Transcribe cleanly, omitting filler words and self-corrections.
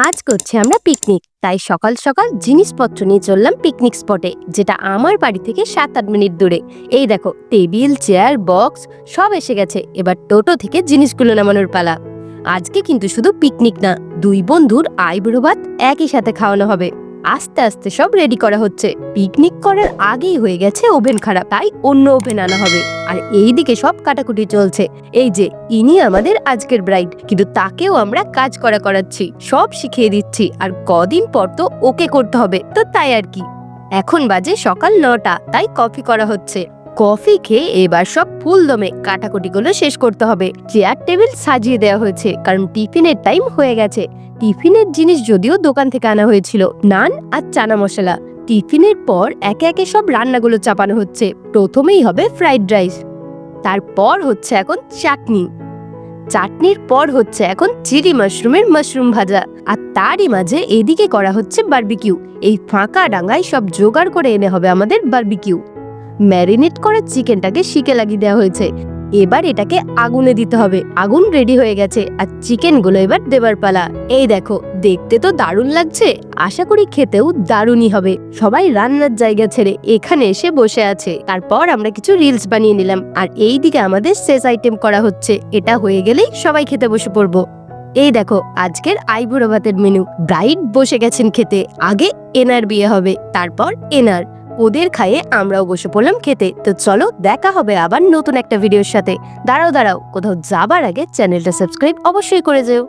আজ করছি আমরা পিকনিক, তাই সকাল সকাল জিনিসপত্র নিয়ে চললাম পিকনিক স্পটে, যেটা আমার বাড়ি থেকে 7-8 মিনিট দূরে। এই দেখো, টেবিল, চেয়ার, বক্স সব এসে গেছে। এবার টোটো থেকে জিনিসগুলো নামানোর পালা। আজকে কিন্তু শুধু পিকনিক না, দুই বন্ধুর আইবুড়ো ভাত একই সাথে খাওয়ানো হবে। আস্তে আস্তে সব রেডি করা হচ্ছে। পিকনিক করার আগেই হয়ে গেছে ওভেন খারাপ, তাই অন্য ওভেন আনা হবে। আর এইদিকে সব কাটাকুটি চলছে। এই যে ইনি আমাদের আজকের ব্রাইড, কিন্তু তাকেও আমরা কাজ করাচ্ছি, সব শিখিয়ে দিচ্ছি। আর কদিন পর তো ওকে করতে হবে, তো তাই আর কি। এখন বাজে সকাল 9টা, তাই কফি করা হচ্ছে। কফি খেয়ে এবার সব ফুল দমে কাটাকুটিগুলো শেষ করতে হবে। চেয়ার টেবিল সাজিয়ে দেওয়া হয়েছে, কারণ টিফিনের টাইম হয়ে গেছে। টিফিনের জিনিস যদিও দোকান থেকে আনা হয়েছিল, নান আর চানা মশলা। টিফিনের পর একে একে সব রান্নাগুলো চাপানো হচ্ছে। প্রথমেই হবে ফ্রাইড রাইস, তারপর হচ্ছে এখন চাটনি, চাটনির পর হচ্ছে এখন চিলি মাশরুমের মাশরুম ভাজা, আর তারই মাঝে এদিকে করা হচ্ছে বারবিকিউ। এই ফাঁকা ডাঙ্গায় সব জোগাড় করে এনে হবে আমাদের বারবিকিউ। ম্যারিনেট করা চিকেনটাকে শিকে লাগিয়ে দেওয়া হয়েছে। এবার এটাকে আগুনে দিতে হবে। আগুন রেডি হয়ে গেছে, আর চিকেনগুলো এবার দেবার পালা। এই দেখো, দেখতে তো দারুণ লাগছে, আশা করি খেতেও দারুণই হবে। সবাই রান্নার জায়গা ছেড়ে এখানে এসে বসে আছে। তারপর আমরা কিছু রিলস বানিয়ে নিলাম, আর এই দিকে আমাদের শেষ আইটেম করা হচ্ছে। এটা হয়ে গেলেই সবাই খেতে বসে পড়বো। এই দেখো আজকের আইবুড়ো ভাতের মেনু। ব্রাইড বসে গেছেন খেতে। আগে এনার বিয়ে হবে, তারপর এনার। ওদের খাইয়ে আমরাও বসে পড়লাম খেতে। তো চলো, দেখা হবে আবার নতুন একটা ভিডিওর সাথে। দাঁড়াও, কোথাও যাবার আগে চ্যানেলটা সাবস্ক্রাইব অবশ্যই করে যেও।